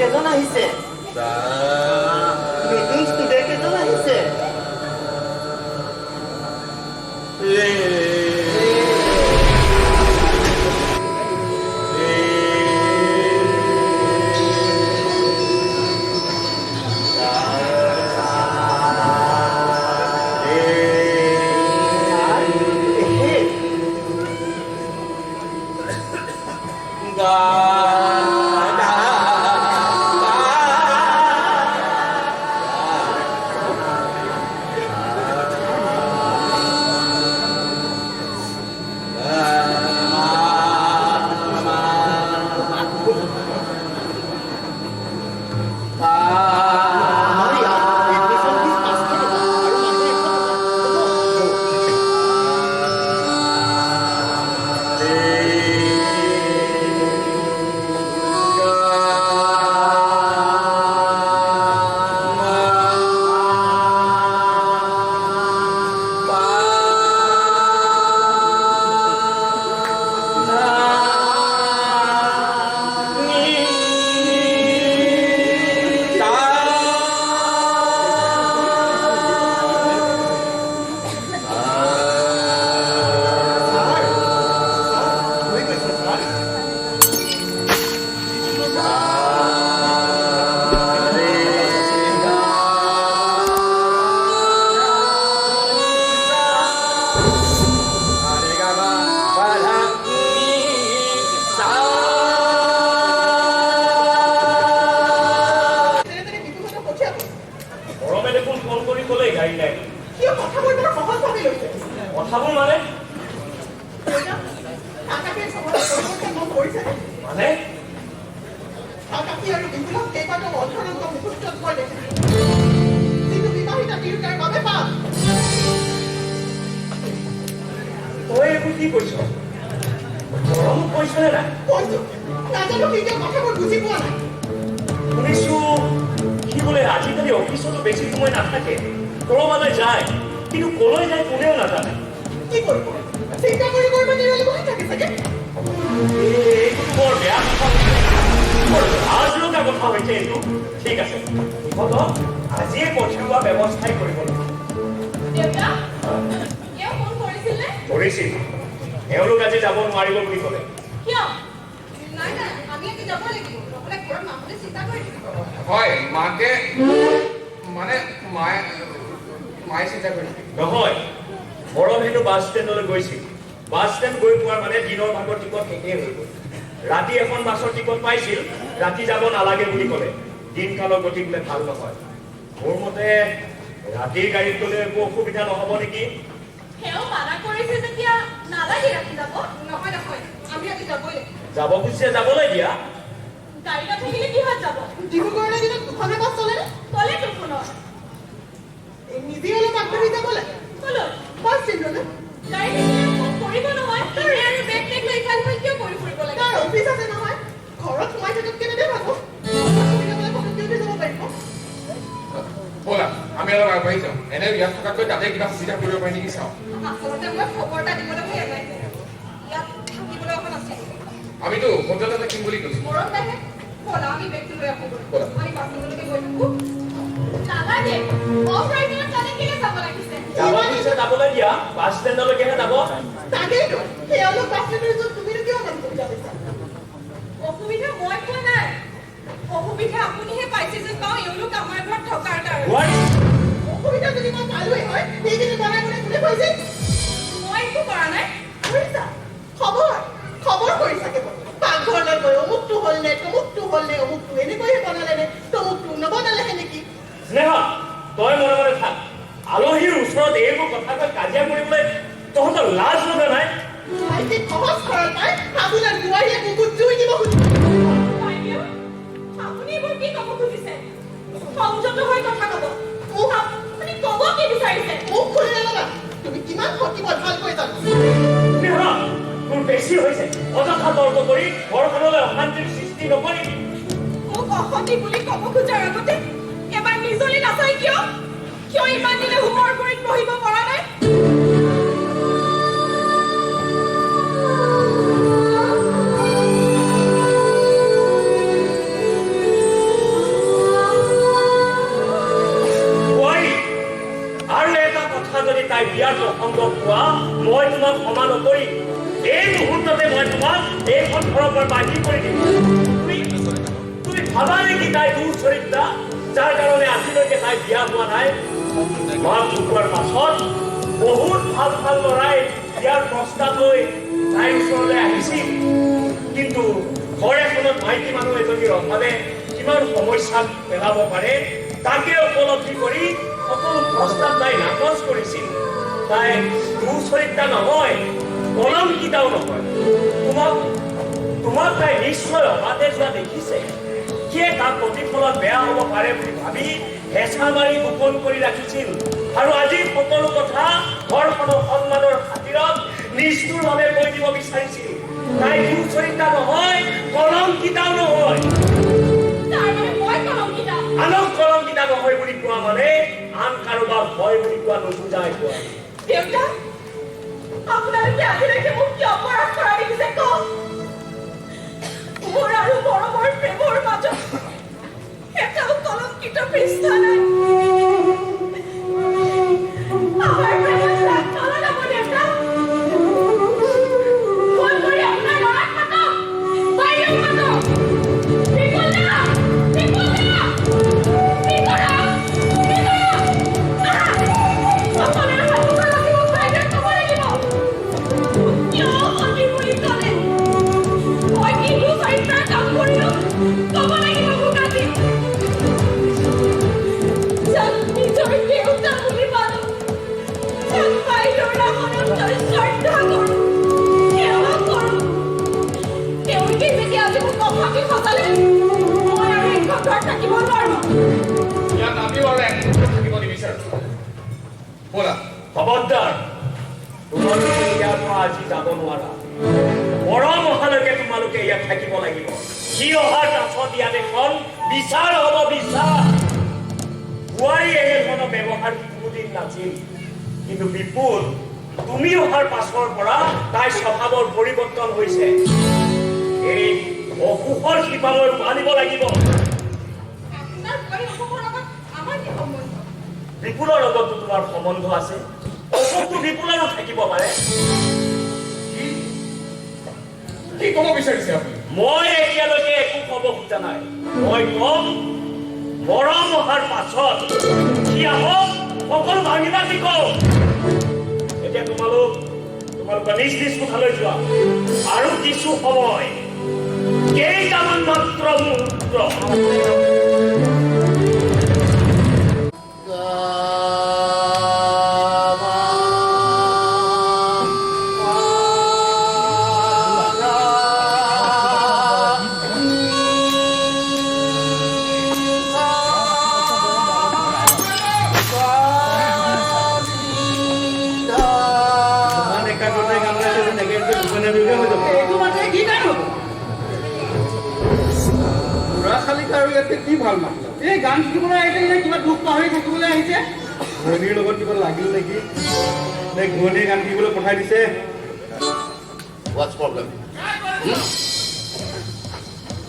কেজন আহিছে meeting student কেজন আহিছে তোমাক এইখন ঘৰৰ পৰা বাহিৰ কৰি দিব। তুমি ভাবা নেকি তাই দুঃচৰিত্ৰা, যাৰ কাৰণে আজিলৈকে তাই বিয়া হোৱা নাই? মা ঢুকোৱাৰ পাছত বহুত ভাল ভাল ল'ৰাই বিয়াৰ প্ৰস্তাৱ লৈ তাইৰ ওচৰলৈ আহিছিল, কিন্তু ঘৰ এখনত মাইকী মানুহ এজনীৰ অভাৱে কিমান সমস্যাত পেলাব পাৰে তাকে উপলব্ধি কৰি সকলো প্ৰস্তাৱ তাই নাকচ কৰিছিল। তাই দুঃচৰিত্ৰা নহয়, কলংকিতাও নহয়। তোমাক তাই নিশ্চয় অবাতে যোৱা দেখিছে। কিয়ে তাৰ প্ৰতিফলত বেয়া হ'ব পাৰে বুলি ভাবি হেঁচা মাৰি গোপন কৰি ৰাখিছিল, আৰু আজি সকলো কথা ঘৰখনৰ সন্মানৰ খাতিৰত নিষ্ঠুৰভাৱে কৈ দিব বিচাৰিছিল। তাই দুঃচৰিত্ৰা নহয়, কলংকিতাও নহয়। আনক কলংকিতা নহয় বুলি কোৱা মানে আন কাৰোবাক হয় বুলি কোৱা নুবুজাই কোৱা। দেউতা, আপোনালোকে আজিলৈকে মোক কিয় অপৰাধ কৰা দেখিছে কওক? মোৰ আৰু মৰমৰ প্ৰেমৰ মাজত এটাও কলংকিত পৃষ্ঠা নাই। আমাৰ প্ৰেমত ৰাগ নলগাব দেউতা। ফোন কৰি আপোনাৰ ল'ৰাক মাতক, বাইদেউ মাতক। বিপুল দা, বিপুল দা, বিপুল দা, সকলোৰে সন্মুখত ৰাখিব, বাইদেউক ক'ব লাগিব। কিয় অতি বুলি ক'লে? মই কি দুঃচৰিত্ৰাৰ কাম কৰিলো ক'ব লাগিব মোক আজি। যাক নিজৰ দেউতা বুলি মানো, যাক বাইদেউৰ অনন্তই শ্ৰদ্ধা কৰোঁ, সেৱা কৰোঁ, তেওঁলোকে যেতিয়া আজি মোক কথাটি সঁচালে, মই আৰু এইখন ঘৰত থাকিব নোৱাৰো। ইয়াত আমিও আৰু এক থাকিব নিবিচাৰো। ব'লা। খবৰদাৰ, তোমালোকে ইয়াৰ পৰা আজি যাব নোৱাৰা। মৰম অহালৈকে তোমালোকে ইয়াত থাকিব লাগিব। সি অহাৰ পাছত ইয়াত এখন বিচাৰ হ'ব, বিচাৰ। বোৱাৰী এনেধৰণৰ ব্যৱহাৰ কোনোদিন নাছিল, কিন্তু বিপুল, তুমি অহাৰ পাছৰ পৰা তাইৰ স্বভাৱৰ পৰিৱৰ্তন হৈছে। এই অসুখৰ শিপালৈ মানিব লাগিব। আপোনাৰ বোৱাৰী অসুখৰ লগত আমাৰ কি সম্বন্ধ? বিপুলৰ লগতো তোমাৰ সম্বন্ধ আছে। অসুখটো বিপুলৰো থাকিব পাৰে। কি ক'ব বিচাৰিছে আপুনি? মই এতিয়ালৈকে একো ক'ব খোজা নাই। মই কম, মৰম অহাৰ পাছত সি আহক, সকলো ভাঙি পাতি কওঁ। এতিয়া তোমালোকে নিজ নিজ কোঠালৈ যোৱা। আৰু কিছু সময়, কেইটামান মাত্ৰ মুহূৰ্ত কি ভাল মাতিলা? এই গান শিকিবলৈ আহিছে নে কিবা দুখ পাহৰি থাকিবলৈ আহিছে? ঘৈণীৰ লগত কিবা লাগিল নেকি? নে ঘৈণীয়ে গান শিকিবলৈ পঠাই দিছে? What's problem?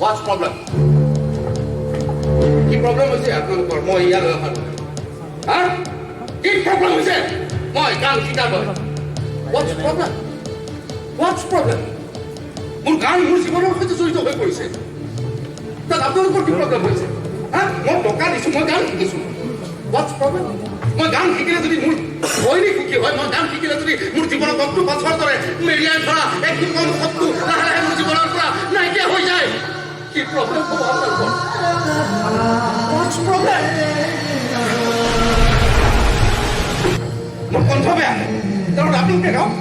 What's problem? কি প্ৰব্লেম হৈছে আপোনালোকৰ? মই ইয়ালৈ অহা হা? কি প্ৰব্লেম হৈছে? মই গান শিকাব। What's problem? What's problem? মোৰ গান মোৰ জীৱনৰ সৈতে জড়িত হৈ পৰিছে। তাত আপোনালোকৰ কি প্ৰব্লেম হৈছে? হা? মই টকা দিছোঁ, মই গান শিকিছোঁ। What's problem? মই গান শিকিলে যদি মোৰ শৈলী সুখী হয়, মই গান শিকিলে যদি মোৰ জীৱনত অক্টো পাছৰ দৰে মেৰিয়াই ধৰা এক কম শব্দ লাহে লাহে মোৰ জীৱনৰ পৰা নাইকিয়া হৈ যায়। কি প্ৰব্লেম হ'ব আপোনালোকৰ? What's problem? মোৰ কণ্ঠ বেয়া, তেওঁলোকে আপোনালোকে গাওক,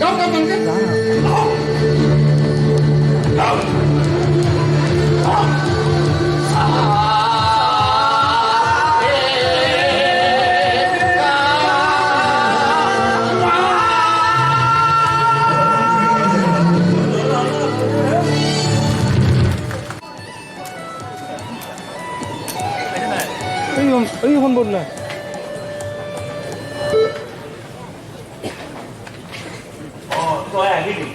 গাওক আপোনালোকে গাওক, গাওক। এইখন বদলা তই আহিবি।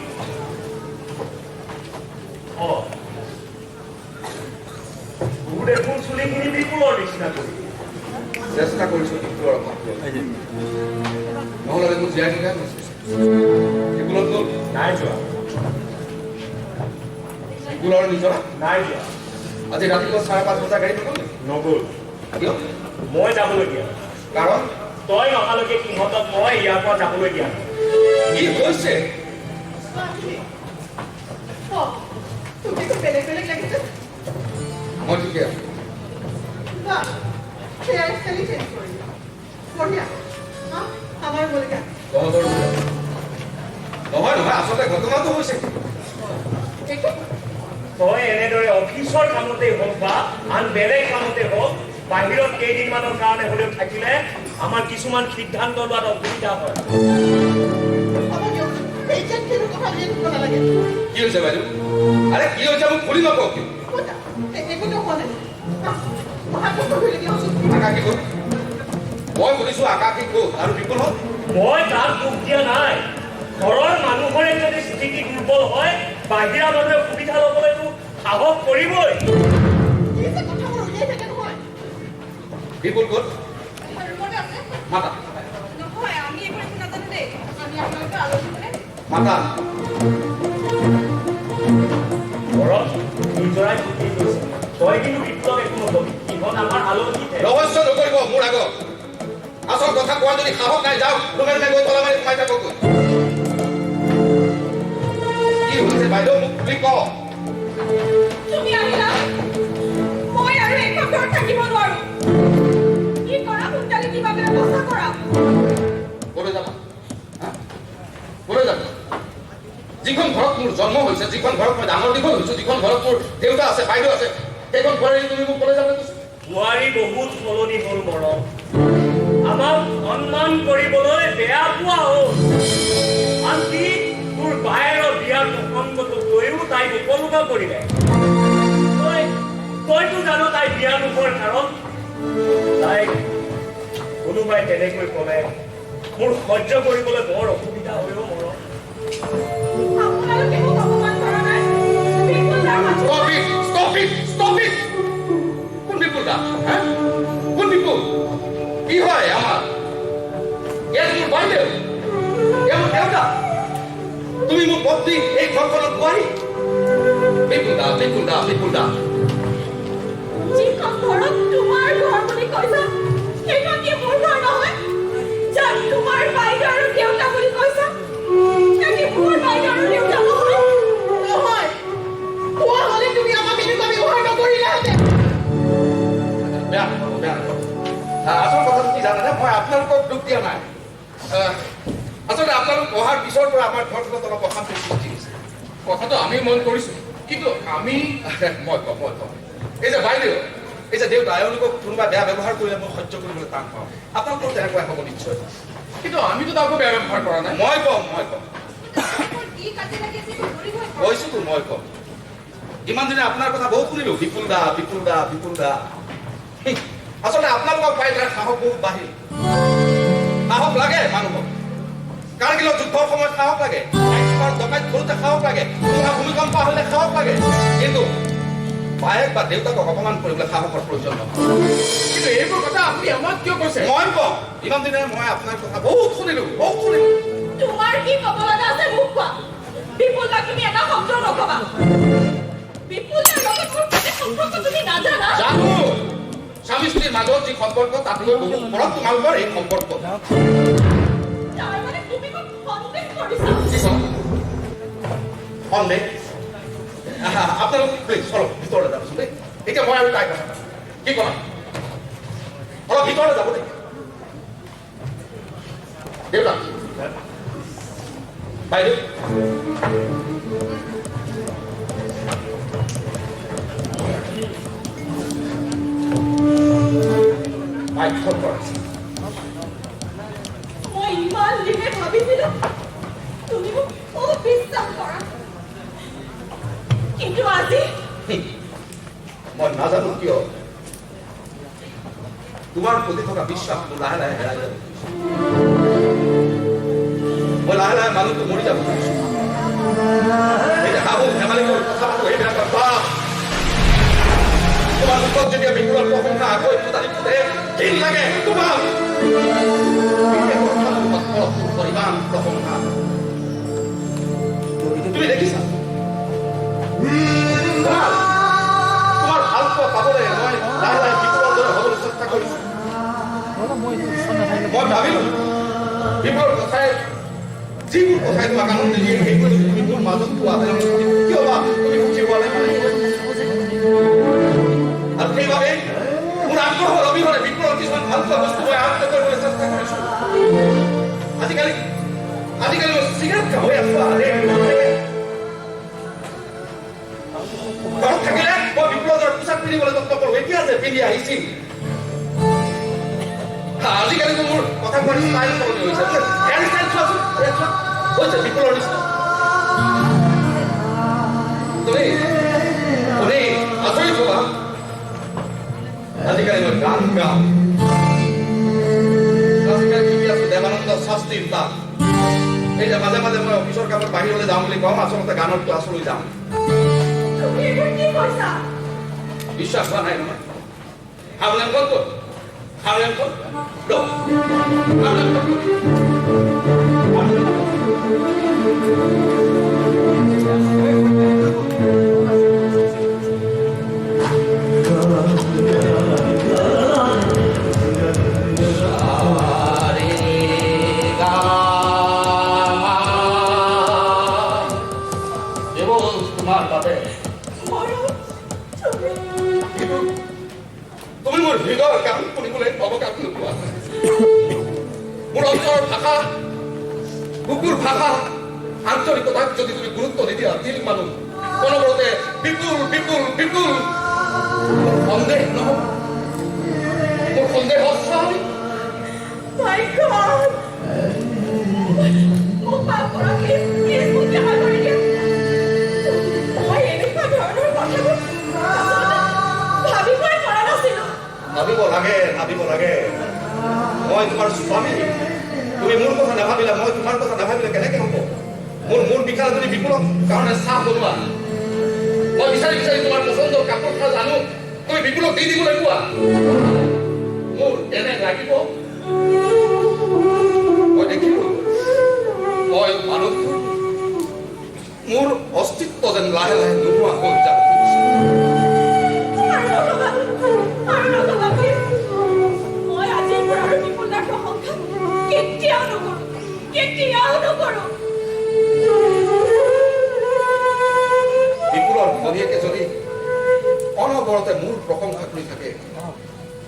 তোৰ দেখোন চুলিখিনি বিপুলৰ নিচিনা কৰি চেষ্টা কৰিছোঁ বিপুলৰ অভাৱ নহ'লে মোৰ জীয়াই থকা বিপুলত গ'ল নাই যোৱা। বিপুলৰ নিজৰা নাই যোৱা আজি ৰাতিপুৱা 5:30 বজাৰ গাড়ী নগ'ল নেকি? নগ'ল কিয়? মই যাবলৈ দিয়া নাই। কাৰণ তই নহালৈকে সিহঁতক মই ইয়াৰ পৰা যাবলৈ দিয়া নাই। কি হৈছে? তুমিতো বেলেগ বেলেগ লাগিছে মই ঠিকে আছো। বা হেয়াৰ ষ্টাইল চেঞ্জ কৰিলি বঢ়িয়া আমাৰ বলগা তহঁতৰ নহয় নহয় আচলতে ঘটনাটো হৈছে একো তই এনেদৰে অফিচৰ কামতেই হওক বা আন বেলেগ কামতে হওক বাহিৰত কেইদিনমানৰ কাৰণে হ'লেও থাকিলে আমাৰ কিছুমান সিদ্ধান্ত লোৱাত অসুবিধা হয়। হ'ব দিয়ক পেচেণ্ট কিন্তু কথা উলিয়াই দিব নালাগে কি হৈছে বাইদেউ? আৰে কি হৈছে মোক খুলি নকওঁ কি? একোটো হোৱা নাই মহাত্মা ধৰি দিয়কচোন আকাশী গ'ল মই সুধিছো আকাশী গ'ল আৰু বিপুল হ'ল মই তাক দুখ দিয়া নাই। ঘৰৰ মানুহৰে যদি স্থিতি দুৰ্বল হয় বাহিৰা মানুহে সুবিধা ল'বলৈতো সাহস কৰিবই। কি যে কথাবোৰ উলিয়াই থাকে নহয় বিপুল গ'ল ৰুমতে আছে মাতা নহয় আমি এইবোৰ একো নাজানো দেই আমি আপোনালোকৰ আলোচনা মাতা ঘৰত নিজৰাই ফুটি গৈছে। তই কিন্তু বিপ্লৱ একো নকবি। ইহঁত আমাৰ আলহীহে। ৰহস্য নকৰিব মোৰ আগত আচল কথা কোৱা যদি সাহস নাই যাওক লগে লগে গৈ তলা মাৰি সোমাই থাকক কি হৈছে বাইদেউ মোক খুলি ক তুমি আহিলা মই আৰু এখন ঘৰত থাকিব নোৱাৰো কি কৰা সোনকালে কিবা ব্যৱস্থা কৰা ক'লৈ যাবা হা? ক'লৈ যাবা যিখন ঘৰত মোৰ জন্ম হৈছে যিখন ঘৰত মই ডাঙৰ দীঘল হৈছো যিখন ঘৰত মোৰ দেউতা আছে বাইদেউ আছে সেইখন ঘৰে তুমি মোক ক'লৈ যাবলৈ কৈছা বোৱাৰী বহুত সলনি হ'ল মৰম। আমাক সন্মান কৰিবলৈ বেয়া পোৱা হ'ল। আনকি তোৰ বায়েৰৰ বিয়াৰ প্ৰসংগটো লৈও তাইক উপলুকা কৰিলে। তইতো জানো তাই বিয়া নোহোৱাৰ কাৰণ। তাইক কোনোবাই তেনেকৈ ক'লে মোৰ সহ্য কৰিবলৈ বৰ অসুবিধা হৈও মৰম। আপোনালোকে মোক অপমান কৰা নাই বিপুল দাৰ মাজত Stop it! Stop it! Stop it! কোন বিপুল দা হা কোন বিপুল কি হয় আমার এর মোৰ বাইদেউ এ মোৰ দেউতা তুমি মোৰ পত্নী এই ঘৰখনত বোৱাৰী বিপুল দা বিপুল দা বিপুল দা যিখন ঘৰত তোমাৰ ঘৰ বুলি কৈছা সেইখন কি মোৰ ঘৰ নহয় যাক তোমাৰ বাইদেউ আৰু দেউতা বুলি কৈছা সেই মোৰ বাইদেউ আৰু দেউতা নহয় নহয় কোৱা হ'লে তুমি আমাক এনেকুৱা ব্যৱহাৰ নকৰিলাহেঁতেন বেয়া বেয়া আসল কথাটো কি জানেনে মই আপোনালোকক দুখ দিয়া নাই আচলতে আপোনালোক অহাৰ পিছৰ পৰা আমাৰ ঘৰখনত অলপ অশান্তিৰ সৃষ্টি হৈছে কথাটো আমি মন কৰিছো কিন্তু আমি মই কম এই যে বাইদেউ এই যে দেউতা এওঁলোকক কোনোবা বেয়া ব্যৱহাৰ কৰিলে মই সহ্য কৰিবলৈ টান পাওঁ আপোনালোকৰ তেনেকুৱাই হ'ব নিশ্চয় কিন্তু আমিতো তাকো বেয়া ব্যৱহাৰ কৰা নাই মই কম কি কাটি লাগি আছে ধৰিবই কৈছোতো মই কম ইমান দিনে আপোনাৰ কথা বহুত শুনিলো বিপুল দা বিপুল দা বিপুল দা আচলতে আপোনালোকক পাই তাৰ সাহস বহুত বাঢ়িল সাহস লাগে মানুহক কাৰ্গিলৰ যুদ্ধৰ সময়ত সাহস লাগে ডকাইত ধৰোঁতে সাহস লাগে ভূমিকম্প আহিলে সাহস লাগে কিন্তু বায়েক বা দেউতাকক অপমান কৰিবলৈ সাহসৰ প্ৰয়োজন নহয় কিন্তু এইবোৰ কথা আপুনি আমাক কিয় কৈছে মই কম ইমান দিনে মই আপোনাৰ কথা বহুত শুনিলো তোমাৰ কি ক'ব লগা আছে মোক কোৱা বিপুল দাক তুমি এটা শব্দ নকবা বিপুল দাৰ লগত মোৰ কি সম্পৰ্ক তুমি নাজানা জানো স্বামী স্ত্ৰীৰ মাজত যি সম্পৰ্ক তাতকৈ বহু ওপৰত তোমালোকৰ এই সম্পৰ্ক তাৰ মানে তুমি মোক সন্দেহ কৰিছা কি কম সন্দেহ আপোনালোক প্লিজ অলপ ভিতৰলৈ যাবচোন দেই এতিয়া মই আৰু তাই কথা কি ক'লা অলপ ভিতৰলৈ যাব দেই দেউতা বাইদেউ বাইকখন কৰাইছে মই ইমান দিনে ভাবিছিলো তুমি মোক অবিশ্বাস কৰা কিন্তু আজি মই নাজানো কিয় তোমাৰ প্ৰতি থকা বিশ্বাস মোৰ লাহে লাহে হেৰাই যাব মই লাহে লাহে মানুহটো মৰি যাব এই হাবু ধেমালি কৰি কথা পাতো এইবিলাকৰ বাপ তোমাৰ মুখত যেতিয়া বিপুলৰ প্ৰশংসা আকৌ ফুটালি ফুটে ঘিণ লাগে তোমাৰ ইমান প্ৰশংসা তুমি দেখিছা পাবলৈ মই লাহে লাহে বিপুলৰ দৰে হ'বলৈ চেষ্টা কৰিছোঁ মই ভাবিলোঁ বিপুলৰ কথাই যিবোৰ কথাই তোমাক আনন্দ দিয়ে সেইবোৰ তুমি মোৰ মাজত পোৱা কিয় বা তুমি বুজি পোৱা নাই আৰু সেইবাবে মোৰ আগ্ৰহৰ অবিহনে বিপুলৰ কিছুমান ভাল পোৱা বস্তু মই আয়ত্ত কৰিবলৈ চেষ্টা কৰিছোঁ আজিকালি মই চিগাৰেট খাই আছো ঘৰত থাকিলে মই বিপ্লৱৰ পোচাক পিন্ধিবলৈ যত্ন কৰোঁ এতিয়া যে পিন্ধি আহিছিল আজিকালিতো মোৰ কথা কোৱাৰ ষ্টাইল সলনি হৈছে হেয়াৰ ষ্টাইল চোৱাচোন হৈছে বিপ্লৱৰ নিচিনা তুমি আচৰিত হবা আজিকালি মই গান গাওঁ আজিকালি শিকি আছো দেৱানন্দ শাস্ত্ৰীৰ তাত এই যে মাজে মাজে মই অফিচৰ কামত বাহিৰলৈ যাওঁ বুলি কওঁ আচলতে গানৰ ক্লাছলৈ যাওঁ বিশ্বাস হোৱা নাই নহয় হাউলেন ক'ত গ'ল হাউলেন ক'ত তুমি মোৰ হৃদয়ৰ গান শুনিবলৈ অৱকাশ নোপোৱা মোৰ অন্তৰৰ ভাষা বুকুৰ ভাষা আন্তৰিকতাক যদি তুমি গুৰুত্ব নিদিয়া দিল মানুহ অনবৰতে বিপুল বিপুল বিপুল সন্দেহ নহ'ব মোৰ সন্দেহ অস্বাভাৱিক My God! মোক পাপ কৰাকে প্লিজ মোক ক্ষমা কৰি দিয়া মই এনেকুৱা ধৰণৰ কথাবোৰ ভাবিবই পৰা নাছিলোঁ ভাবিব লাগে মই তোমাৰ স্বামী তুমি মোৰ কথা নাভাবিলা মই তোমাৰ কথা নাভাবিলে কেনেকে হ'ব মোৰ বিষালে যদি বিপুলৰ কাৰণে চাহ বনোৱা মই বিচাৰি তোমাৰ পচন্দৰ কাপোৰ খাই জানো তুমি বিপুলক দি দিবলৈ কোৱা মোৰ এনে লাগিব মই দেখিলো মই মানুহটো মোৰ অস্তিত্ব যেন লাহে লাহে নোহোৱা হৈ যাব মই আজিৰ পৰা আৰু বিপুলাৰ প্ৰশংসা কেতিয়াও নকৰোঁ বিপুলৰ ভনীয়েকে যদি অনবৰতে মোৰ প্ৰশংসা কৰি থাকে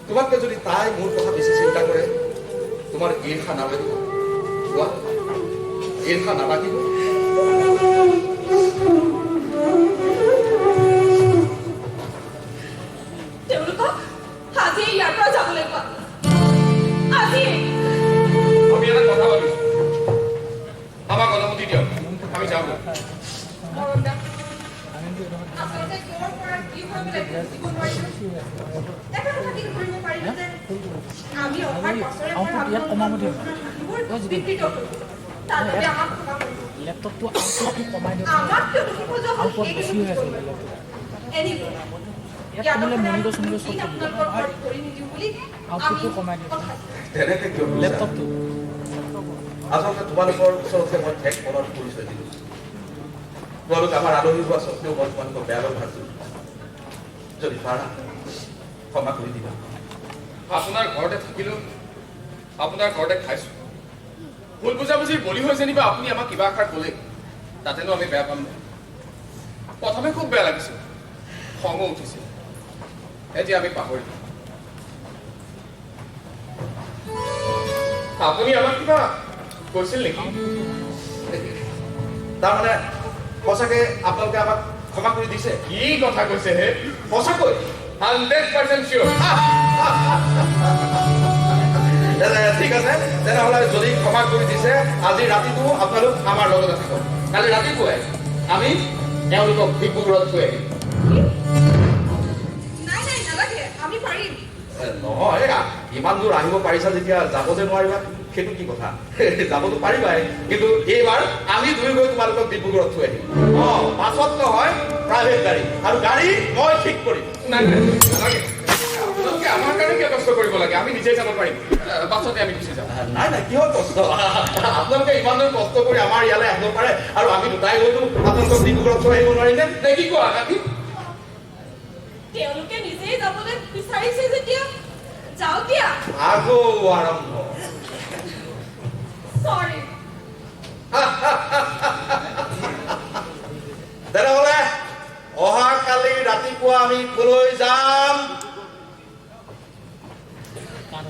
তোমাকে যদি তাই মোৰ কথা বেছি চিন্তা কৰে তোমাৰ ঈৰ্ষা নালাগিব কোৱা ঈৰ্ষা নালাগিব তেওঁলোকক আজি ইয়াৰ পৰা যাবলৈ কোৱা আজি আমি এটা কথা ভাবিছো আমাক অনুমতি দিয়ক আমি যাওঁ আচলতে তেওঁৰ পৰা কি হৈ পেলাই বুজিব নোৱাৰিলোঁ এটা কথা কি কৰিব পাৰিলোঁ যে আমি অহাৰ পাছৰে পৰা বিকৃত কৰিলোঁ তাৰ বাবে আমাক ক্ষমা কৰিব লেপটপটো আউটপুটটো কমাই দিয়ক আমাক কিয় লিখিব যোৱা হ'ল আউটপুট বেছি হৈ আছে এনিৱে ইয়াত বোলে মনিটৰ চনিটৰ চব আপোনালোকৰ ঘৰত কৰি নিদিওঁ বুলি আউটপুটটো কমাই দিয়ক তেনেকে কিয় লেপটপটো আচলতে তোমালোকৰ ওচৰতে মই ঠেক মনত পৰিচয় দিলোঁ তোমালোক আমাৰ আলহী হোৱা স্বত্তেও মই তোমালোকক বেয়া ব্যৱহাৰ কৰিলোঁ যদি পাৰা ক্ষমা কৰি দিবা আপোনাৰ ঘৰতে থাকিলোঁ আপোনাৰ ঘৰতে খাইছোঁ ভুল বুজাবুজিৰ বলি হৈ যেনিবা আপুনি আমাক কিবা এষাৰ ক'লে তাতেনো আমি বেয়া পাম নাই প্ৰথমে খুব বেয়া লাগিছিল খঙো উঠিছিল এতিয়া আমি পাহৰিলোঁ আপুনি আমাক কিবা কৈছিল নেকি তাৰমানে সঁচাকে আপোনালোকে আমাক ক্ষমা কৰি দিছে কি কথা কৈছে হে সঁচাকৈ 100% sure ঠিক আছে তেনেহ'লে যদি ক্ষমা কৰি দিছে আজি ৰাতিটো আপোনালোক আমাৰ লগতে থাকক কালি ৰাতিপুৱাই আমি তেওঁলোকক ডিব্ৰুগড়ত থৈ আহিম নাই নালাগে আমি পাৰিম নহয় ইমান দূৰ আহিব পাৰিছা যেতিয়া যাব যে নোৱাৰিবা সেইটো কি কথা যাবতো পাৰিবাই কিন্তু এইবাৰ আমি দুই গৈ তোমালোকক ডিব্ৰুগড়ত থৈ আহিম বাছত নহয় প্ৰাইভেট গাড়ী আৰু গাড়ী মই ঠিক কৰিম নাই নালাগে আপোনালোকে আমাৰ কাৰণে কিয় কষ্ট কৰিব লাগে আমি নিজে যাব পাৰিম বাছতে আমি গুচি যাম নাই কিহৰ কষ্ট আপোনালোকে ইমান দূৰ কষ্ট কৰি আমাৰ ইয়ালৈ আহিব পাৰে আৰু আমি দুটাই গৈতো আপোনালোকক ডিব্ৰুগড়ত থৈ আহিব নোৱাৰিম নে কি কোৱা আমি তেওঁলোকে নিজেই যাবলৈ বিচাৰিছে যেতিয়া যাওক দিয়া আকৌ আৰম্ভ সৰি তেনেহ'লে অহাকালি ৰাতিপুৱা আমি কলৈ যাম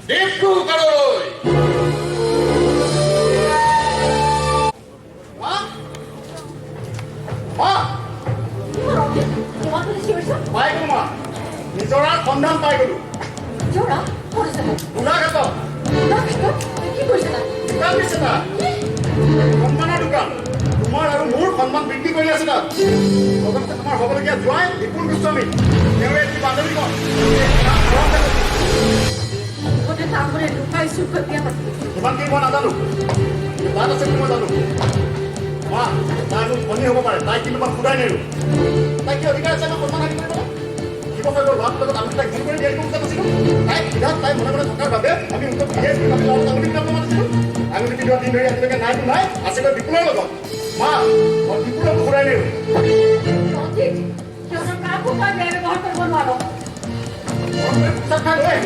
ডিব্ৰুগড়লৈ পাই গলো মা নিজৰাৰ সন্ধান পাই গলো গোলাঘাটত দোকান দিছে তাত সন্মানৰ দোকান তোমাৰ আৰু মোৰ সন্মান বৃদ্ধি কৰি আছে তাত লগতে তোমাৰ হ'বলগীয়া জোৱাই বিপুল গোস্বামী তেওঁ এটি বান্ধৱীগণ ইমান কি মই নাজানো তাত আছে বুলি মই জানো মা তাই মোক ধনী হ'ব পাৰে তাই কিন্তু মই ফুৰাই নেৰো তাই কি অধিকাৰ আছে মই সন্মান আদি কৰিবলৈ শিৱসাগৰ লোৱাৰ লগত আমি তাইক ঘূৰি কৰি দিয়াৰ ব্যৱস্থা কৰিছিলোঁ তাই সিদ্ধান্ত তাই মনে মনে থকাৰ বাবে আমি উত্তৰ বিশেষ আমি লগত আঙুলি পিন্ধাব মাতিছিলোঁ আঙুলি পিন্ধোৱা দিন ধৰি আজিলৈকে নাইতো নাই আছেগৈ বিপুলৰ লগত মা মই বিপুলক ফুৰাই নেৰো পোচাক খাই লৈ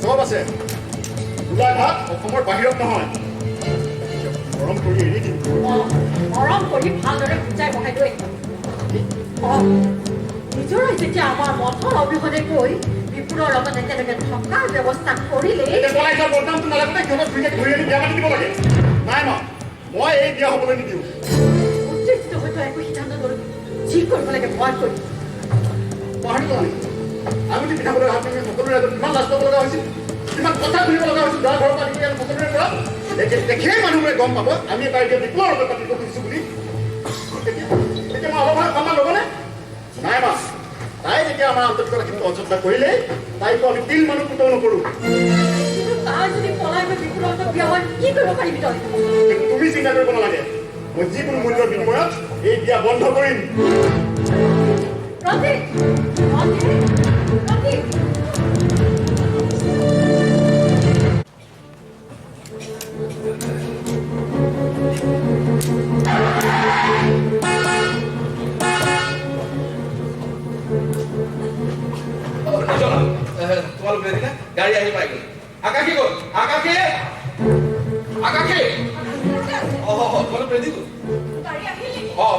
চব আছে গোলাঘাট অসমৰ বাহিৰত নহয় মৰম কৰি এৰি দিম মৰম কৰি ভালদৰে বুজাই বহাই লৈ নিজৰে যেতিয়া আমাৰ মঠৰ অবিহনে গৈ বিপুলৰ লগতে তেনেকে থকাৰ ব্যৱস্থা কৰিলে বদনামটো নালাগে সিহঁতক ধৰি আনি বিয়া পাতি দিব লাগে নাই মা মই এই বিয়া হ'বলৈ নিদিওঁ উত্তেজিত হয়তো একো সিদ্ধান্ত নলবি যি কৰিব লাগে ভয় কৰি পাহৰি গ'ল আঙুলি পিন্ধাবলৈ হাত পিন্ধি সকলোৰে আগত কিমান লাজ পাব লগা হৈছিল কিমান কথা শুনিব লগা হৈছিল গাঁৱৰ ঘৰৰ পৰা আদি কৰি সকলোৰে পৰা দেখিলেই মানুহবোৰে গম পাব আমি এটা এতিয়া বিপুলৰ লগত পাতিব খুজিছোঁ বুলি তেতিয়া মই অলপ সন্মান ল'বনে নাই মা তাই যেতিয়া আমাৰ আন্তৰিকতাখিনি অযত্ন কৰিলে তাইকো আমি তিল মানুহ পুতৌ নকৰোঁ তাৰ যদি পলাই গৈ বিপুলৰ লগত বিয়া হয় কি কৰিব পাৰিবি তই তুমি চিন্তা কৰিব নালাগে মই যিকোনো মূল্যৰ বিনিময়ত এই বিয়া বন্ধ কৰিম ৰঞ্জিত তোমালোক ৰেডি নে গাড়ী আহি পাই গ'ল আকাশী গ'ল আকাশী তোমালোক ৰেডি গ'ল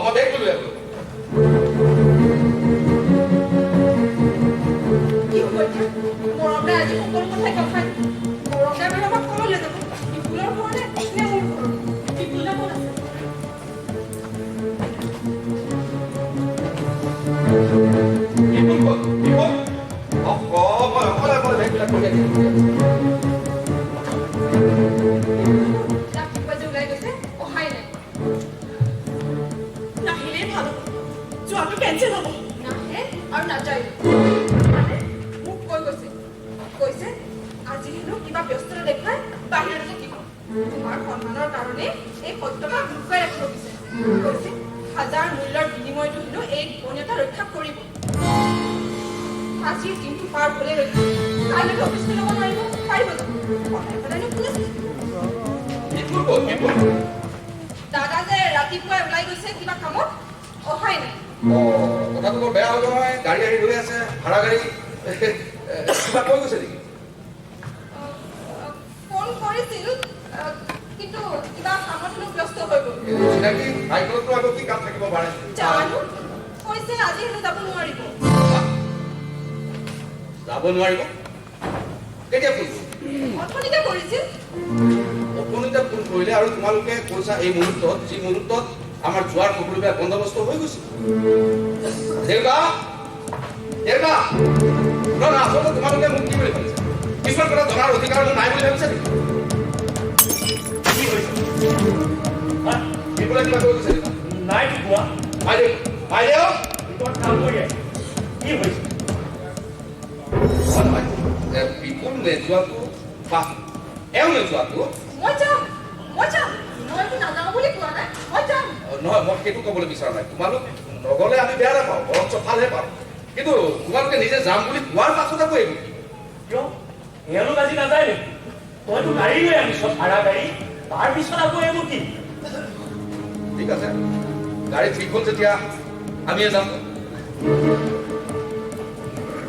মই বেগ লৈ আহিলোঁ কি হ'ব এতিয়া মৰমে আজি সকলো কথাই কথা মৰমে মানে আমাক ক'লৈ যাব বিপুলৰ ঘৰলে নে মোৰ ঘৰ বিপুলৰ ক'ত আছে ৰাতিপুৱা যে ওলাই গৈছে অহাই নাই নাহিলেই ভাল হ'ব যোৱাটো কেঞ্চেল হ'ব নাহে আৰু নাযায় মানে মোক কৈছে আজি হেনো কিবা ব্যস্ততা দেখুৱাই বাহিৰত থাকিব তোমাৰ সন্মানৰ কাৰণে এই সত্যতা লুকুৱাই ৰাখিব বিচাৰিছে কৈছে হাজাৰ মূল্যৰ বিনিময়টো হেনো এই গোপনীয়তা ৰক্ষা কৰিব আজিৰ দিনটো পাৰ হ'লে ৰক্ষা কাইলৈকে অফিচটো ল'ব নোৱাৰিব পাৰিব দাদা যে ৰাতিপুৱাই ওলাই গৈছে কিবা কামত অহাই নাই কথাটো বৰ বেয়া হ'ল নহয় গাড়ী আহি ৰৈ আছে ভাড়া গাড়ী কিবা কৈ গৈছে নেকি ফোন কৰিছিল কিন্তু কিবা কামত ব্যস্ত হৈ গ'ল চিনাকি চাইকেলতো আকৌ কি কাম থাকিব পাৰে জানো কৈছে আজি হেনো যাব নোৱাৰিব যাব নোৱাৰিব কেতিয়া ফোন অথনিতে কৰিছিল অপনিতে ফোন কৰিলে আৰু তোমালোকে কৈছা এই মুহূৰ্তত যি মুহূৰ্তত আমাৰ যোৱাৰ সকলোবিলাক বন্দোবস্ত হৈ গৈছে দেউতা আচলতে তোমালোকে মোক কি বুলি ভাবিছা কিছুমান কথা জনাৰ অধিকাৰ মোৰ নাই বুলি ভাবিছা নেকি কি হৈছে বিপুলে কিবা কৈ গৈছে নাই কোৱা বাইদেউ ভিতৰত কাম কৰি আছে কি হৈছে বিপুল নোযোৱাটো বা এওঁ নোযোৱাটো মই যাম মইতো নাযাওঁ বুলি কোৱা নাই মই যাম নহয় মই সেইটো ক'বলৈ বিচৰা নাই তোমালোক নগ'লে আমি বেয়া নাপাওঁ বৰঞ্চ ভালহে পাওঁ কিন্তু তোমালোকে নিজে যাম বুলি কোৱাৰ পাছত আকৌ এইবোৰ কিয় এওঁলোক আজি নাযায় নেকি তইতো গাড়ী লৈ আনিছ ভাড়া গাড়ী তাৰ পিছত আকৌ এইবোৰ কি ঠিক আছে গাড়ী ঠিক হ'ল যেতিয়া আমিয়ে যাম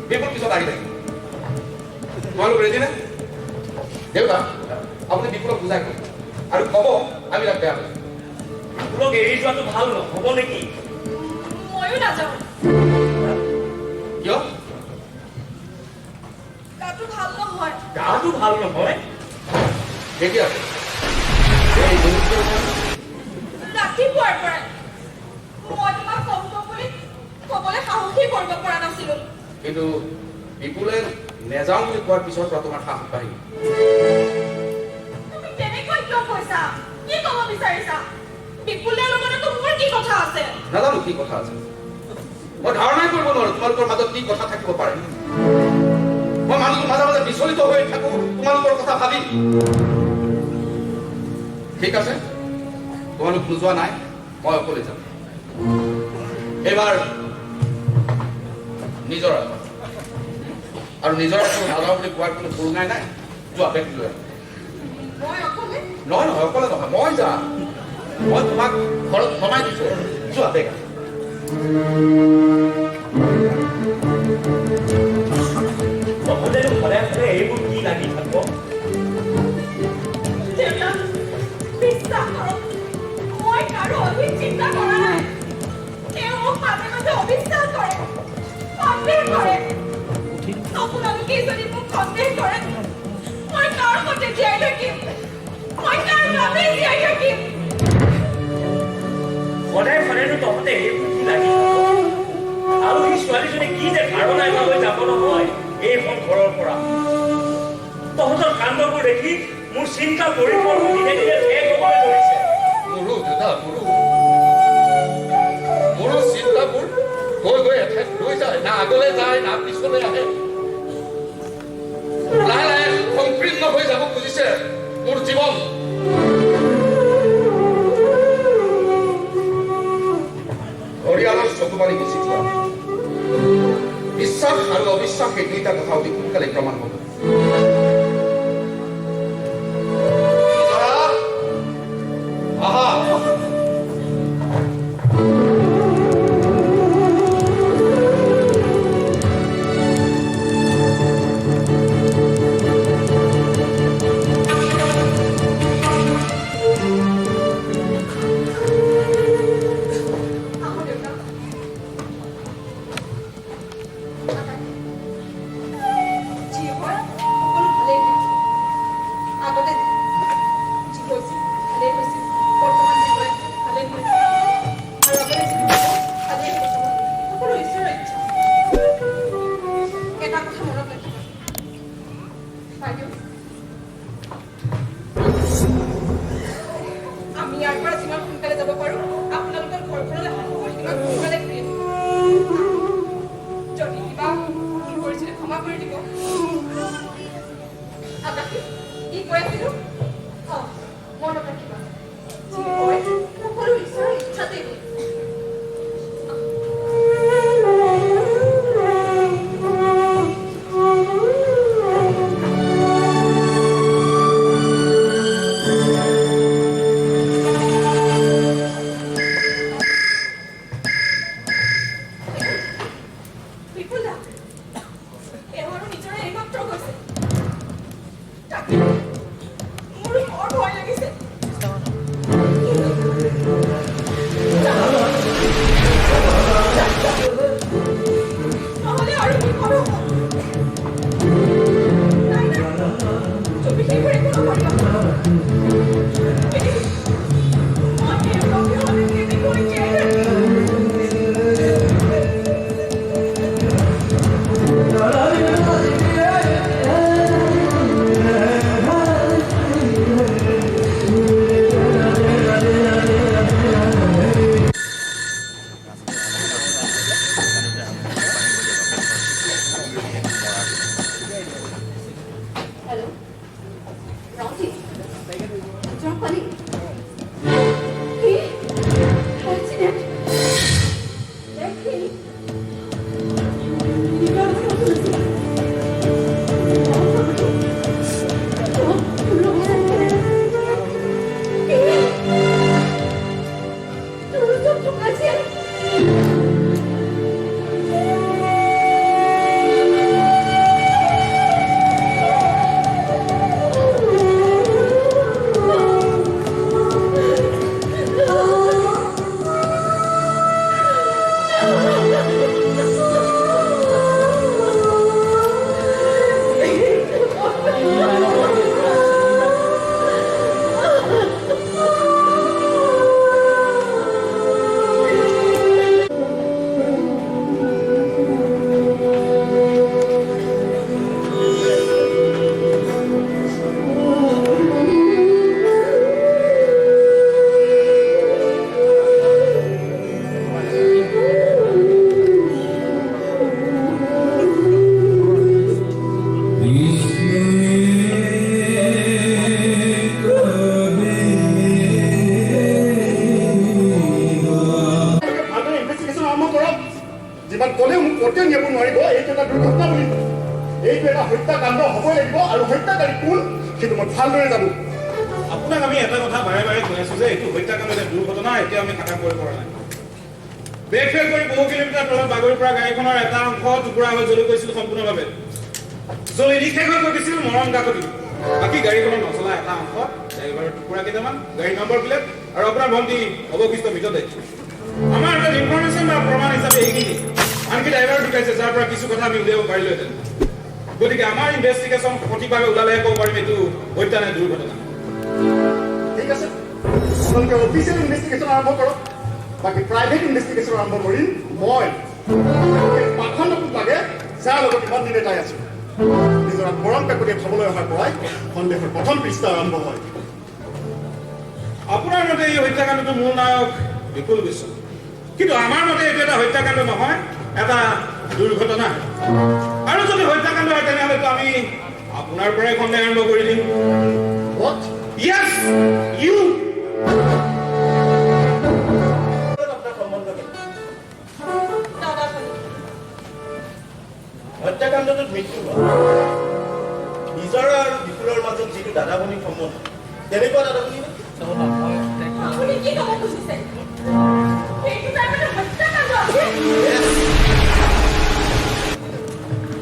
বিপুল পিছত আহি থাকিম তোমালোক ৰেডি নে দেউতা আপুনি বিপুলক বুজাই কওক আৰু ক'ব আমি তাক বেয়া পাইছোঁ বিপুলক এৰি যোৱাটো ভাল নহ'ব নেকি ময়ো নাযাওঁ কিয় গাটো ভাল নহয় গাটো ভাল নহয় কেতিয়া ৰাতিপুৱাৰ পৰাই মই তোমাক ফোন কৰিম বুলি ক'বলৈ সাহসেই কৰিব পৰা নাছিলো কিন্তু বিপুলে নেযাওঁ বুলি কোৱাৰ পিছৰ পৰা তোমাৰ সাহস বাঢ়িল তুমি তেনেকৈ কিয় কৈছা কি ক'ব বিচাৰিছা বিপুলৰ লগতো মোৰ কি কথা আছে নাজানো কি কথা আছে মই ধাৰণাই কৰিব নোৱাৰো তোমালোকৰ মাজত কি কথা থাকিব পাৰে মই মানুহটো মাজে মাজে বিচলিত হৈ থাকো তোমালোকৰ কথা ভাবি ঠিক আছে তোমালোক বুজোৱা নাই মই অকলে যাম এইবাৰ নিজৰ আৰু নিজৰ নাযাওঁ বুলি কোৱাৰ কোনো পুৰুঙাই নাই যোৱা বেগ লৈ মই অকলে নহয় নহয় অকলে নহয় মই যাম মই তোমাক ঘৰত নমাই দিছো যোৱা বেগ নহ'লে সদায় সদায় এইবোৰ কি লাগি থাকিব দেউতা বিশ্বাস কৰক মই কাৰো অধিক চিন্তা কৰা নাই তেওঁ মোক মাজে মাজে অবিশ্বাস কৰে সন্দেহ কৰে আপোনালোকে যদি মোক সন্দেহ কৰে মই কাৰ সৈতে জীয়াই থাকিম মই কাৰ বাবে জীয়াই থাকিম সদায় সদায়তো তহঁতে এইবোৰ কি লাগি থাকিব আৰু সেই ছোৱালীজনী কি যে ধাৰণা এটা লৈ যাব নহয় এইখন ঘৰৰ পৰা তহঁতৰ কাণ্ডবোৰ দেখি মোৰ চিন্তা পৰিপূৰ্ণ দিনে দিনে শেষ হ'বলৈ ধৰিছে মোৰো দেউতা মোৰো চিন্তাবোৰ গৈ গৈ এঠাইত ৰৈ যায় না আগলৈ যায় না পিছলৈ আহে লাহে লাহে সংকীৰ্ণ হৈ যাব খুজিছে মোৰ জীৱন ঘৰিয়ালৰ চকু পানী গুচি যোৱা বিশ্বাস আৰু অবিশ্বাস এই দুইটা কথা অতি সোনকালে প্ৰমাণ হ'ব আহা আহো দেউতা যি হয় সকলো ভালেই হৈছে আগতে যি হৈছিল ভালেই হৈছিল বৰ্তমান যি হৈ আছে ভালেই হৈছে আৰু আগতে যি হ'ব ভালেই হ'ব সকলো ঈশ্বৰৰ ইচ্ছা এটা কথা মনত ৰাখিবা বাইদেউ আমি ইয়াৰ পৰা যিমান সোনকালে যাব পাৰো আপোনালোকৰ ঘৰখনলৈ সকলো সিমান সোনকালে ঘূৰি আহিম যদি কিবা ভুল কৰিছিলে ক্ষমা কৰি দিব আকাশী কি কৈ আছিলো মনত ৰাখিবা যি হয় সকলো ঈশ্বৰৰ ইচ্ছাতেই হয় এটা হত্যাকাণ্ড হ'বই লাগিব আৰু হত্যাকাৰী কোন সেইটো মই ভালদৰে জানো আপোনাক আমি এটা কথা বাৰে বাৰে কৈ আছো যে এইটো হত্যাকাণ্ড যে দুৰ্ঘটনা এতিয়া আমি খাটা কৰিব পৰা নাই বেগ ফেল কৰি বহু কিলোমিটাৰ তলত বাগৰি পৰা গাড়ীখনৰ এটা অংশ টুকুৰা হৈ জ্বলি গৈছিল সম্পূৰ্ণভাৱে জ্বলি নিশেষ হৈ গৈছিল মৰম কাকতি বাকী গাড়ীখনৰ নচলা এটা অংশ ড্ৰাইভাৰৰ টুকুৰা কেইটামান গাড়ী নম্বৰ প্লেট আৰু আপোনাৰ ভণ্টি অৱশিষ্ট মৃতদেহ আমাৰ এটা ইনফৰমেশ্যন বা প্ৰমাণ হিচাপে এইখিনি আনকি ড্ৰাইভাৰ ঢুকাইছে যাৰ পৰা কিছু কথা আমি উলিয়াব পাৰিলোহেঁতেন গতিকে আমাৰ ইনভেষ্টিগেশ্যন সঠিকভাৱে ওলালেহে ক'ব পাৰিম এইটো হত্যা নে দুৰ্ঘটনা ঠিক আছে আপোনালোকে অফিচিয়েল ইনভেষ্টিগেশ্যন আৰম্ভ কৰক বাকী প্ৰাইভেট ইনভেষ্টিগেশ্যন আৰম্ভ কৰিম মই পাখণ্ডটোত লাগে যাৰ লগত ইমান দিনে তাই আছো নিজৰ মৰম কাকতিয়ে খাবলৈ অহাৰ পৰাই সন্দেহৰ প্ৰথম পৃষ্ঠা আৰম্ভ হয় আপোনাৰ মতে এই হত্যাকাণ্ডটো মূল নায়ক বিপুল গোস্বামী কিন্তু আমাৰ মতে এইটো এটা হত্যাকাণ্ড নহয় এটা দুৰ্ঘটনা আৰু যদি হত্যাকাণ্ড হয় তেনেহ'লেতো আমি আপোনাৰ পৰাই সন্দেহ আৰম্ভ কৰি দিম What? Yes, you! হত্যাকাণ্ডটোত মৃত্যু হয় নিজৰ আৰু বিপুলৰ মাজত যিটো দাদাবনী সম্বন্ধ তেনেকুৱা দাদাবনী আপুনি কি ক'ব খুজিছে সেইটো তাৰমানে হত্যাকাণ্ড আছিল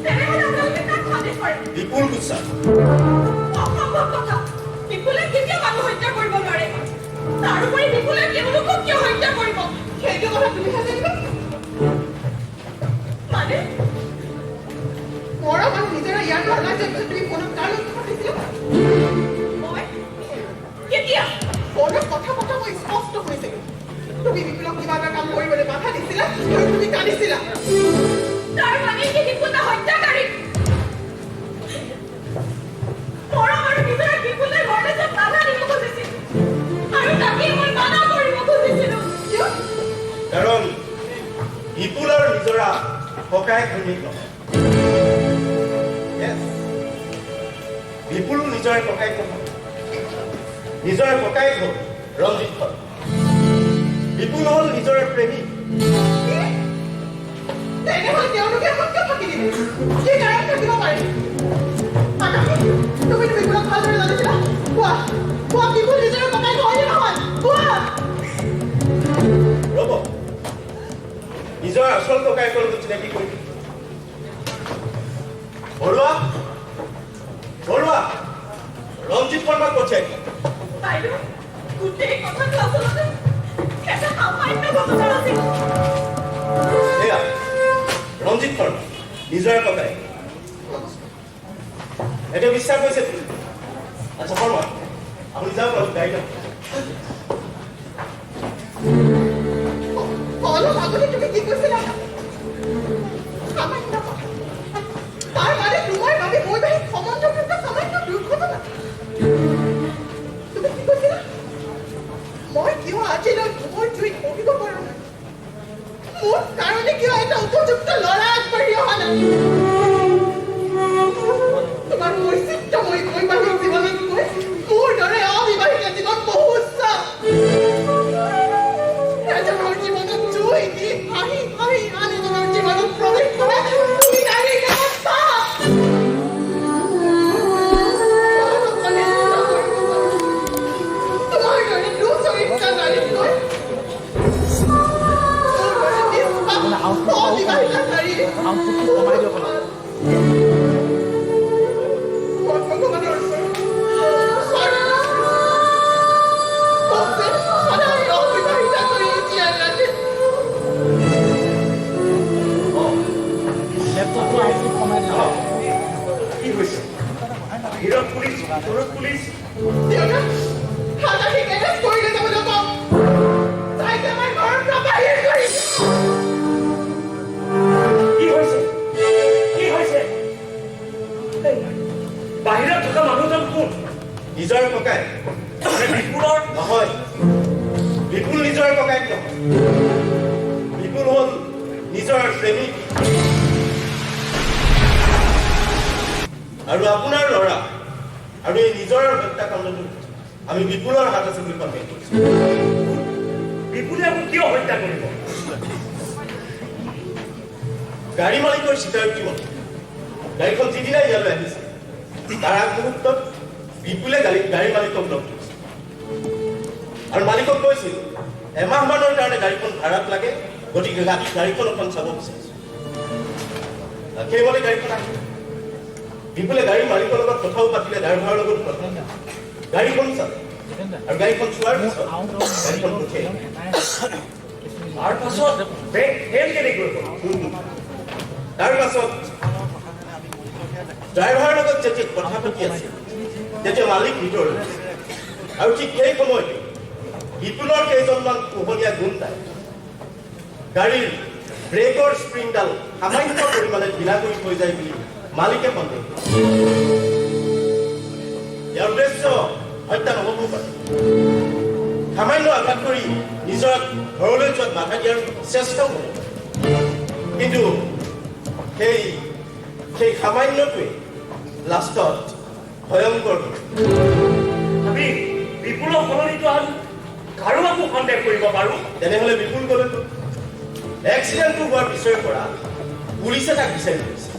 তেনেহ'লে আপোনালোকে কাক সন্দেহ কৰে বিপুল গোস্বামী অসম্ভৱ কথা বিপুলে কেতিয়াও মানুহ হত্যা কৰিব নোৱাৰে তাৰোপৰি বিপুলে তেওঁলোকক কিয় হত্যা কৰিব সেইটো কথা তুমিহে জানিবা মানে মৰম আৰু নিজৰে ইয়াৰ ধাৰণা যে তুমি ফোনত কাৰ লগত পাতিছিলা মই কেতিয়া ফোনত কথা পতা মই স্পষ্ট হৈছিলোঁ তুমি বিপুলক কিবা এটা কাম কৰিবলৈ বাধা দিছিলা আৰু তুমি কান্দিছিলা তাৰ মানে কি বিপুল হত্যাকাৰী মৰম আৰু নিজৰে বিপুলে ঘৰতে যে বাধা দিব খুজিছিল আৰু তাকে মই বাধা কৰিব খুজিছিলোঁ কিয় কাৰণ বিপুল আৰু নিজৰা ককাই ঘৈণীয়েক নহয় বিপুলো নিজৰে ককাইক নহয় নিজৰে ককাইক হ'ল ৰঞ্জিত শৰ্মা বিপুল হ'ল নিজৰে প্ৰেমী তেনেহ'লে তেওঁলোকে সত্য ফাঁকি দিলে কি কাৰণ থাকিব পাৰে তুমি বিপুলক ভালদৰে জানিছিলা কোৱা কোৱা বিপুল নিজৰে ককাইক হয়নে নহয় কোৱা ৰ'ব নিজৰ আচল ককাইকৰ লগত চিনাকি কৰি বৰুৱা বৰুৱা ৰঞ্জিত শৰ্মাক পঠিয়াই দিয়া বাইদেউ গোটেই কথাটো আচলতে এটা সামান্য ঘটনা আছিল এয়া ৰঞ্জিত শৰ্মা নিজৰে ককাই এতিয়া বিশ্বাস হৈছে তুমি আচ্ছা শৰ্মা আপুনি যাওক আৰু গাড়ী যাওক অলপ আগতে তুমি কি কৈছিলা সামান্য কথা তাৰ মানে তোমাৰ বাবে বৈবাহিক সম্বন্ধৰ ক্ষেত্ৰত সামান্য দুৰ্ঘটনা তুমি কি কৈছিলা মই কিয় আজিলৈ মোৰ জুইত পঢ়িব পাৰোঁ মোৰ কাৰণে কিয় এটা উপযুক্ত ল'ৰা আগবাঢ়ি অহা নাই তোমাৰ বৈচিত্ৰ্যময় বৈবাহিক জীৱনতকৈ মোৰ দৰে অবিবাহিত জীৱন বহু উচ্চ এজনৰ জীৱনত জুই দি হাঁহি হাঁহি আন এজনৰ জীৱনত প্ৰৱেশ কৰা তুমি নাৰীৰ কামত পাপ তোমাৰ দৰে দুচৰিত্ৰ নাৰীতকৈ অবিবাহিত নাৰী আউটপুটটো কমাই দিয়ক অলপ মই ভগৱানৰ ওচৰত সদায় অবিবাহিত কৰি জীয়াই ৰাখে লেপটপটো আউটপুট কমাই দিয়ক কি হৈছে হিৰক পুলিচ ভিতৰত পুলিচ দেউতা খানাখিনি মেনেজ কৰিলে যাবলৈ কওঁ তাইক আমাৰ ঘৰৰ পৰা বাহিৰ কৰি কি হৈছে কি হৈছে বাহিৰত থকা মানুহজন কোন নিজৰ ককাই মানে বিপুলৰ নহয় বিপুল নিজৰ ককাইক নহয় বিপুল হ'ল নিজৰ প্ৰেমিক আৰু আপোনাৰ ল'ৰা আৰু এই নিজৰ হত্যাকাণ্ডটো আমি বিপুলৰ হাত আছে বুলি সন্দেহ কৰিছোঁ বিপুলে আকৌ কিয় হত্যা কৰিব গাড়ী মালিকৰ স্বীকাৰোক্তি মতে গাড়ীখন যিদিনাই ইয়ালৈ আহিছে তাৰ আগমুহূৰ্তত বিপুলে গাড়ী মালিকক লগ ধৰিছিল আৰু মালিকক কৈছিল এমাহমানৰ কাৰণে গাড়ীখন ভাড়াত লাগে গতিকে গাড়ীখন অকণ চাব বিচাৰিছোঁ সেইমতে গাড়ীখন আহিল বিপুলে গাড়ীৰ মালিকৰ লগত কথাও পাতিলে ড্ৰাইভাৰৰ লগত কথা গাড়ীখন চালে আৰু গাড়ীখন চোৱাৰ পিছত গাড়ীখন পঠিয়াই তাৰ পাছত ব্ৰেক ফেইল কেনেকৈ হ'ল তাৰ পাছত ড্ৰাইভাৰৰ লগত যেতিয়া কথা পাতি আছে তেতিয়া মালিক ভিতৰত আৰু ঠিক সেই সময়তে বিপুলৰ কেইজনমান পোহনীয়া গুণ্ডাই গাড়ীৰ ব্ৰেকৰ স্প্ৰিংডাল সামান্য পৰিমাণে ঢিলা কৰি থৈ যায় বুলি মালিকে সন্দেহ ইয়াৰ উদ্দেশ্য হত্যা নহ'বও পাৰে সামান্য আঘাত কৰি নিজৰ ঘৰলৈ যোৱাত বাধা দিয়াৰ চেষ্টাও হ'ব কিন্তু সেই সামান্যটোৱে লাষ্টত ভয়ংকৰ আমি বিপুলৰ সলনিটো আৰু কাৰোবাকো সন্দেহ কৰিব পাৰোঁ তেনেহ'লে বিপুল গ'লেতো এক্সিডেণ্টটো হোৱাৰ পিছৰে পৰা পুলিচে তাক বিচাৰি গৈছে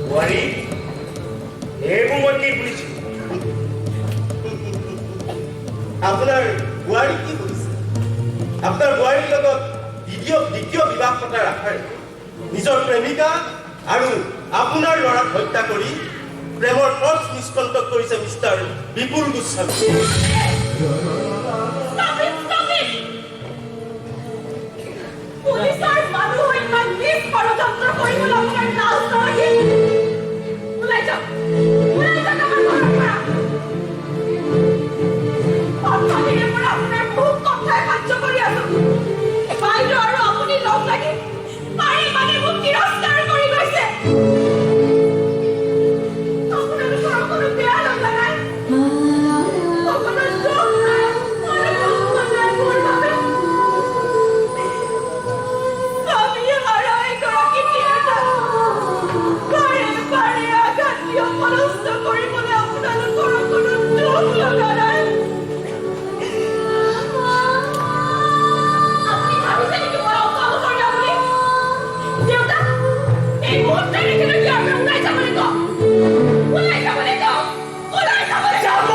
বোৱাৰী এইবোৰ মই কি বুলিছোঁ আপোনাৰ বোৱাৰী কি কৰিছে আপোনাৰ বোৱাৰীৰ লগত দ্বিতীয় বিবাহ পতাৰ আশাৰে নিজৰ প্ৰেমিকা আৰু আপোনাৰ ল'ৰাক হত্যা কৰি প্ৰেমৰ পথ নিষ্কণ্টক কৰিছে মিষ্টাৰ বিপুল গোস্বামী পুলিচৰ মানুহ ইমান নিজ ষড়যন্ত্ৰ কৰিবলৈ আপোনাৰ লাজ নালাগিল ওলাই যাওক আমাৰ ঘৰৰ পৰা সন্মানীৰে পৰা আপোনাৰ খুব কথাই কাৰ্য কৰি আছো বাইদেউ আৰু আপুনি লগ লাগি পাৰি মানে মোক তিৰস্কাৰ কৰি গৈছে আপোনালোকৰ অকণো বেয়া লগা নাই অকণো দুখ নাই মোৰ বাবে আমি হাৰাই গৰাকী তিৰোতা বাৰে বাৰে আঘাত দি অপৰাস্ত কৰিবলৈ আপোনালোকৰ অকণো দুখ লগা নাই আপুনি ভাবিছে নেকি মই অসাহসৰ না বুলি দেউতা এই মুহূৰ্তে নেকি ইয়াৰ পৰা ওলাই যাবলৈ কওক ওলাই যাবলৈ কওক ওলাই যাবলৈ যাব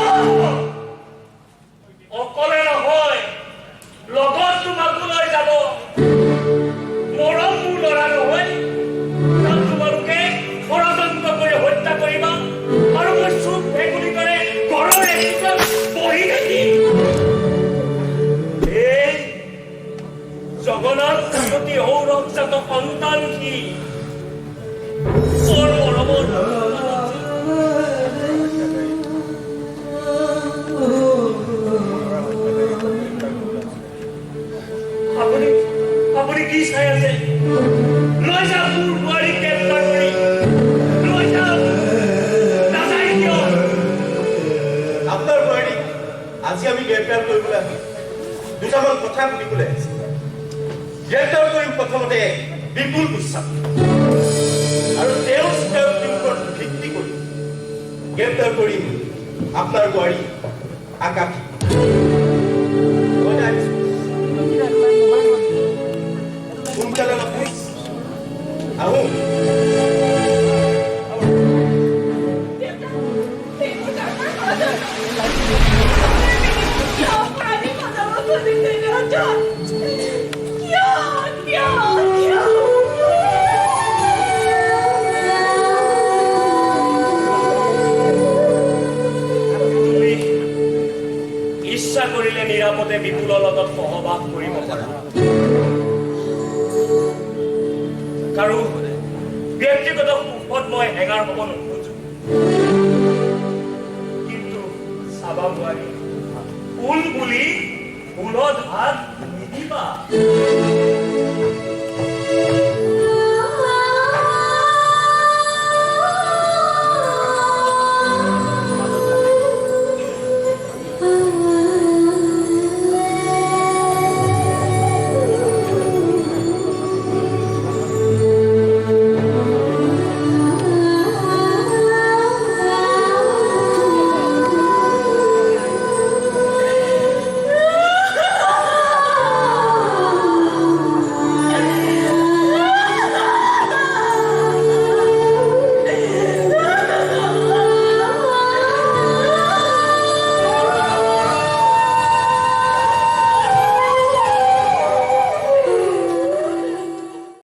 অকলে নহয় লগত তোমাকো লৈ যাব মৰম মোৰ ল'ৰা নহয় তাত তোমালোকে ষড়যন্ত্ৰ কৰি হত্যা কৰিবা আৰু মই চুপ ভেকুলি কৰে ঘৰৰ একোটাত বহি থাকিম এই জগন্নাথ কাকতি ঔৰংজাত সন্তান কি বৰ মৰমৰ আপুনি কি চাই আছে লৈ যাওক মোৰ বোৱাৰীক গ্ৰেপ্তাৰ কৰি লৈ যাওক নাযায় কিয় আপোনাৰ বোৱাৰীক আজি আমি গ্ৰেপ্তাৰ কৰিবলৈ আহি দুটামান কথা সুধিবলৈ আহিছোঁ গ্ৰেপ্তাৰ কৰিম প্ৰথমতে বিপুল গোস্বামী আৰু তেওঁৰ স্বীকাৰোক্তিৰ ওপৰত ভিত্তি কৰি গ্ৰেপ্তাৰ কৰিম আপোনাৰ বোৱাৰী আকাশী সোনকালে আহোঁ ইচ্ছা কৰিলে নিৰাপদে বিপুলৰ লগত সহবাস কৰিব পাৰা কাৰো ব্যক্তিগত সুখত মই হেঙাৰ হ'ব নোখোজো কিন্তু চাবা বোৱাৰী ফুল বুলি ফুলত হাত নিদিবা